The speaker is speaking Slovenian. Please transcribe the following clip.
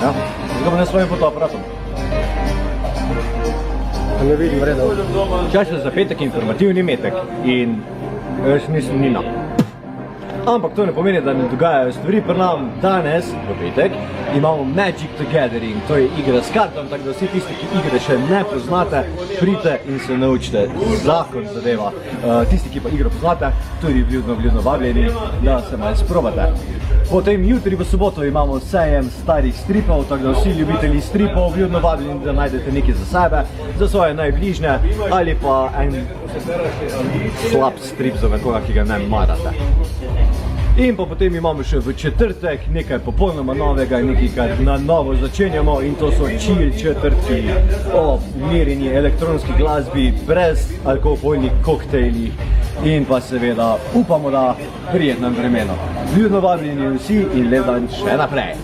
Ja, zdaj pa ne svojim fotoaparatom. Ne vidim, vredno. Čas je za petek informativni metek in jaz nisem Nina. Ampak to ne pomeni, da ne dogajajo stvari. Pri nam danes, v petek, imamo Magic the Gathering, to je igra s kartom, tako da vsi tisti, ki igre še ne poznate, pridite in se naučite. Zakon zadeva. Tisti, ki pa igro poznate, tudi vljudno vabljeni, da se malo sprobate. Potem jutri v soboto imamo sejem starih stripov, tako da vsi ljubitelji stripov vljudno vabljeni, da najdete nekaj za sebe, za svoje najbližnje ali pa en slab strip za nekoga, ki ga ne marate. In pa potem imamo še v četrtek nekaj popolnoma novega, nekaj, kar na novo začenjamo, in to so chill četrtki o umirjeni elektronski glasbi, brez alkoholnih koktejlih in pa seveda upamo, da prijetnem vremenu. Vljudno vabljeni vsi in lep dan še naprej!